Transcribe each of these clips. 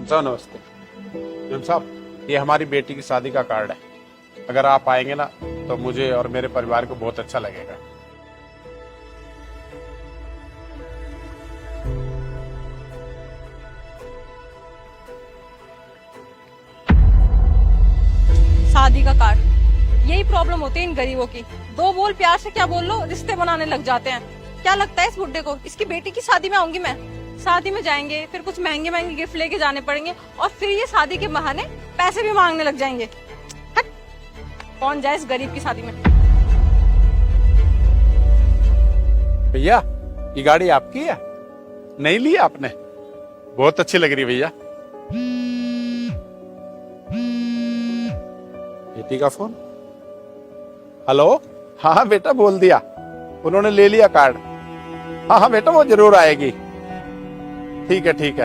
साहब नमस्ते। मैम साहब, ये हमारी बेटी की शादी का कार्ड है। अगर आप आएंगे ना तो मुझे और मेरे परिवार को बहुत अच्छा लगेगा। शादी का कार्ड, यही प्रॉब्लम होती है इन गरीबों की। दो बोल प्यार से क्या बोल लो, रिश्ते बनाने लग जाते हैं। क्या लगता है इस बुड्ढे को? इसकी बेटी की शादी में आऊंगी मैं। शादी में जाएंगे, फिर कुछ महंगे महंगे गिफ्ट लेके जाने पड़ेंगे और फिर ये शादी के बहाने पैसे भी मांगने लग जाएंगे। हट! कौन जाए इस गरीब की शादी में। भैया, ये गाड़ी आपकी है? नहीं ली आपने? बहुत अच्छी लग रही है भैया। बेटी का फोन। हेलो, हाँ हाँ बेटा, बोल दिया। उन्होंने ले लिया कार्ड। हाँ हाँ बेटा, वो जरूर आएगी। ठीक है ठीक है।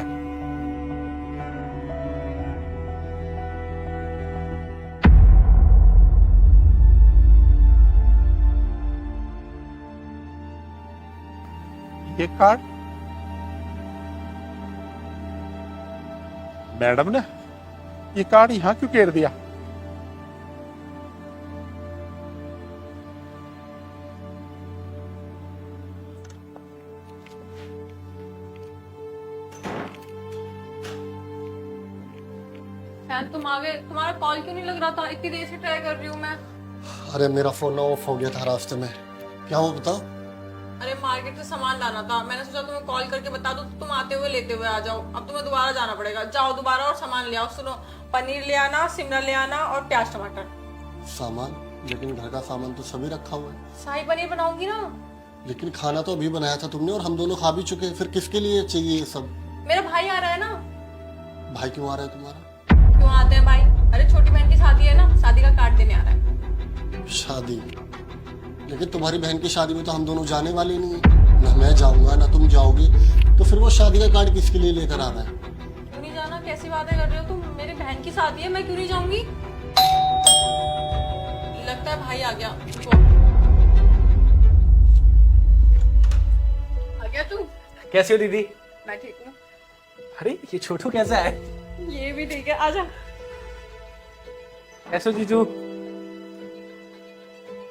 ये कार्ड मैडम ने ये कार्ड यहां क्यों घेर दिया? तुम आ गए। तुम्हारा कॉल क्यों नहीं लग रहा था? इतनी देर से ट्राई कर रही हूँ मैं। अरे मेरा फोन ऑफ हो गया था रास्ते में। क्या हुआ बताओ? अरे मार्केट से सामान लाना था, मैंने सोचा तुम्हें कॉल करके बता दूं तो तुम आते हुए लेते हुए आ जाओ। अब तुम्हें दोबारा जाना पड़ेगा। जाओ दोबारा और सामान ले आओ। सुनो, पनीर ले आना, शिमला ले आना और प्याज टमाटर। सामान? लेकिन घर का सामान तो सभी रखा हुआ है। शाही पनीर बनाऊंगी ना। लेकिन खाना तो अभी बनाया था तुमने और हम दोनों खा भी चुके हैं। फिर किसके लिए चाहिए ये सब? मेरा भाई आ रहा है ना। भाई क्यों आ रहा है तुम्हारा? क्यों आते हैं भाई? अरे छोटी बहन की शादी है ना, शादी का कार्ड देने आ रहा है। शादी? लेकिन तुम्हारी बहन की शादी में तो हम दोनों जाने वाले नहीं है। ना मैं जाऊंगा ना तुम जाओगी, तो फिर वो शादी का कार्ड किसके लिए लेकर आ रहा है? क्यों नहीं जाना? कैसी बातें कर रहे हो तुम? मेरी बहन की शादी है, मैं क्यों नहीं जाऊंगी? लगता है भाई आ गया। आ गया तू? कैसी हो दीदी? मैं ठीक हूँ। अरे ये छोटू कैसा है? ये भी ठीक है, आजा। कैसे हो जीजू?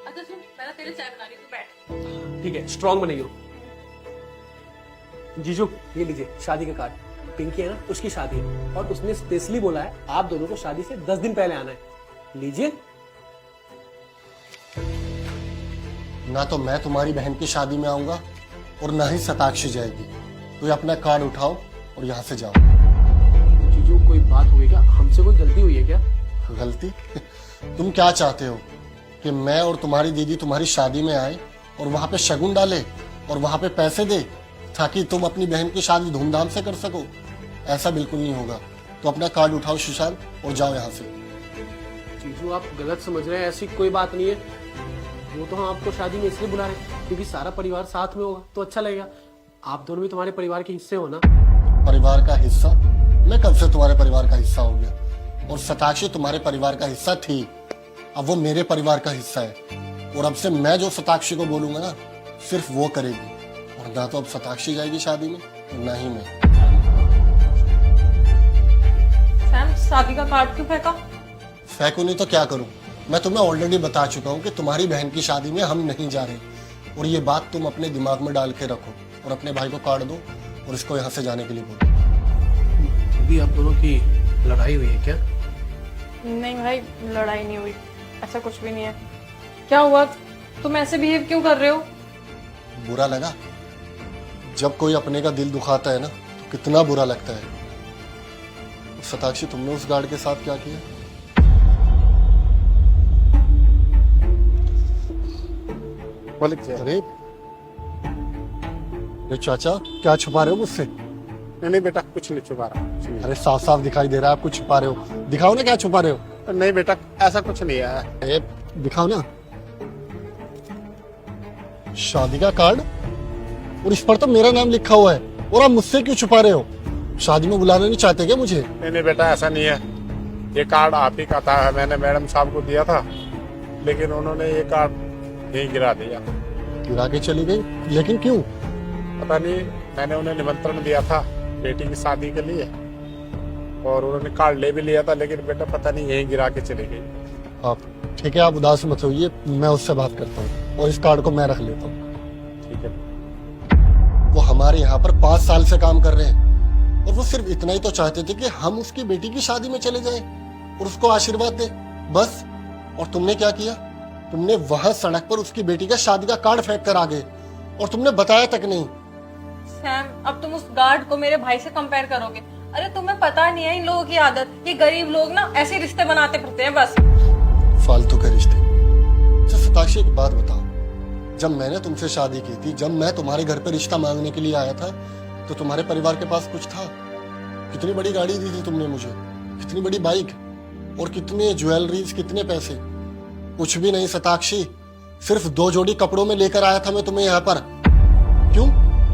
अच्छा सुन, मैं ना तेरे चाय बना रही हूँ, तू बैठ। ठीक है, स्ट्रांग बनियो। जीजू ये लीजिए शादी का कार्ड। पिंकी है ना, उसकी शादी है और उसने स्पेशली बोला है आप दोनों को शादी से 10 दिन पहले आना है। लीजिए। ना तो मैं तुम्हारी बहन की शादी में आऊंगा और ना ही शताक्षी जाएगी। तो ये अपना कार्ड उठाओ और यहाँ से जाओ। जीजू कोई बात हुई क्या? हमसे कोई गलती हुई है क्या? गलती? तुम क्या चाहते हो कि मैं और तुम्हारी दीदी तुम्हारी शादी में आए और वहां पे शगुन डाले और वहां पे पैसे दे ताकि तुम अपनी बहन की शादी धूमधाम से कर सको? ऐसा बिल्कुल नहीं होगा। तो अपना कार्ड उठाओ सुशांत और जाओ यहाँ से। जीजू आप गलत समझ रहे हैं, ऐसी कोई बात नहीं है। वो तो हम आपको शादी में इसलिए बुला रहे हैं क्योंकि सारा परिवार साथ में होगा तो अच्छा लगेगा। आप दोनों भी तुम्हारे परिवार के हिस्से हो ना। परिवार का हिस्सा? मैं कब से तुम्हारे परिवार का हिस्सा हो गया? और शताक्षी तुम्हारे परिवार का हिस्सा थी, अब वो मेरे परिवार का हिस्सा है। और अब से मैं जो शताक्षी को बोलूंगा ना, सिर्फ वो करेगी। और ना तो अब शताक्षी जाएगी शादी में, ना ही मैं। सैम, शादी का कार्ड क्यों फेंका? फेंकू नहीं तो क्या करूं? मैं तुम्हें ऑलरेडी बता चुका हूं कि तुम्हारी बहन की शादी में हम नहीं जा रहे। और ये बात तुम अपने दिमाग में डाल के रखो और अपने भाई को कार्ड दो और इसको यहाँ से जाने के लिए बोलो। दीदी आप दोनों की लड़ाई हुई है क्या? नहीं भाई, लड़ाई नहीं हुई, ऐसा कुछ भी नहीं है। क्या हुआ? तुम ऐसे बिहेव क्यों कर रहे हो? बुरा लगा? जब कोई अपने का दिल दुखाता है ना तो कितना बुरा लगता है। शताक्षी तुमने उस गार्ड के साथ क्या किया? अरे ये चाचा क्या छुपा रहे हो मुझसे? नहीं बेटा, कुछ नहीं छुपा रहा, कुछ नहीं। अरे साफ साफ दिखाई दे रहा है आप कुछ छुपा रहे हो। दिखाओ ना क्या छुपा रहे हो। नहीं बेटा, ऐसा कुछ नहीं है। अरे दिखाओ ना। शादी का कार्ड और इस पर तो मेरा नाम लिखा हुआ है और आप मुझसे क्यों छुपा रहे हो? शादी में बुलाना नहीं चाहते क्या मुझे? नहीं बेटा, ऐसा नहीं है। ये कार्ड आप ही का था, मैंने मैडम साहब को दिया था, लेकिन उन्होंने ये कार्ड यहीं गिरा दिया। गिरा के चली गई? लेकिन क्यों? पता नहीं, मैंने उन्हें निमंत्रण दिया था बेटी की शादी के लिए, और उन्होंने कार्ड ले भी लिया था, लेकिन बेटा पता नहीं यहीं गिरा के चले गई। आप ठीक है, आप उदास मत होइए, मैं उससे बात करता हूँ और इस कार्ड को मैं रख लेता हूँ। ठीक है। वो हमारे यहाँ पर 5 साल से काम कर रहे हैं और वो सिर्फ इतना ही तो चाहते थे कि हम उसकी बेटी की शादी में चले जाएं और उसको आशीर्वाद दे, बस। और तुमने क्या किया? तुमने वहां सड़क पर उसकी बेटी का शादी का कार्ड फेंक कर आ गए और तुमने बताया तक नहीं। सैम, अब तुम उस गार्ड को मेरे भाई से कंपेयर करोगे? अरे तुम्हें पता नहीं है इन लोगों की आदत, ये गरीब लोग ना ऐसे रिश्ते बनाते फिरते हैं बस। फालतू के रिश्ते। अच्छा सताक्षी, एक बात बताओ, जब मैंने तुमसे शादी की थी, जब मैं तुम्हारे घर पे रिश्ता मांगने के लिए आया था, तो तुम्हारे परिवार के पास कुछ था? कितनी बड़ी गाड़ी दी थी तुमने मुझे, कितनी बड़ी बाइक, और कितने ज्वेलरीज, कितने पैसे? कुछ भी नहीं सताक्षी, सिर्फ 2 जोड़ी कपड़ों में लेकर आया था मैं तुम्हें यहाँ पर। क्यों?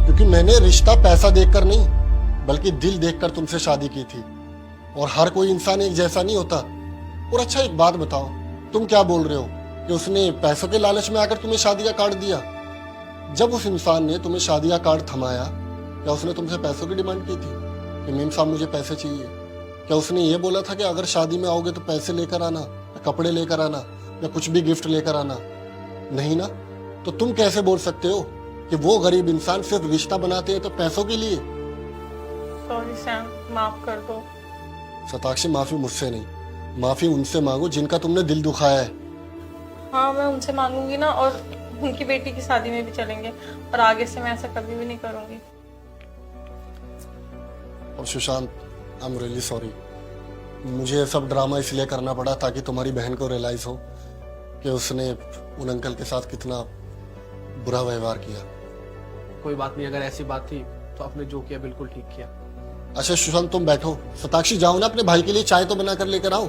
क्योंकि मैंने रिश्ता पैसा देखकर नहीं, बल्कि दिल देखकर तुमसे शादी की थी। और हर कोई इंसान एक जैसा नहीं होता। और अच्छा एक बात बताओ, तुम क्या बोल रहे हो कि उसने पैसों के लालच में आकर तुम्हें शादी का कार्ड दिया? जब उस इंसान ने तुम्हें शादी का कार्ड थमाया, क्या उसने तुमसे पैसों की डिमांड की थी कि मीम साहब मुझे पैसे चाहिए? क्या उसने ये बोला था कि अगर शादी में आओगे तो पैसे लेकर आना, या कपड़े लेकर आना, या कुछ भी गिफ्ट लेकर आना? नहीं ना। तो तुम कैसे बोल सकते हो कि वो गरीब इंसान सिर्फ रिश्ता बनाते हैं तो पैसों के लिए? सॉरी सैम, माफ कर दो। सताक्षी, माफी मुझसे नहीं, माफी उनसे मांगो जिनका तुमने दिल दुखाया है। हाँ, मैं उनसे मांगूंगी ना, और उनकी बेटी की शादी में भी चलेंगे, और आगे से मैं ऐसा कभी भी नहीं करूंगी। और Sushant, I am really sorry. मुझे ये सब ड्रामा इसलिए करना पड़ा ताकि तुम्हारी बहन को रियलाइज हो कि उसने उन अंकल के साथ कितना बुरा व्यवहार किया। कोई बात नहीं, अगर ऐसी बात थी तो आपने जो किया बिल्कुल ठीक किया। अच्छा सुशांत, तुम बैठो। सताक्षी, जाओ ना अपने भाई के लिए चाय तो बना कर लेकर आओ।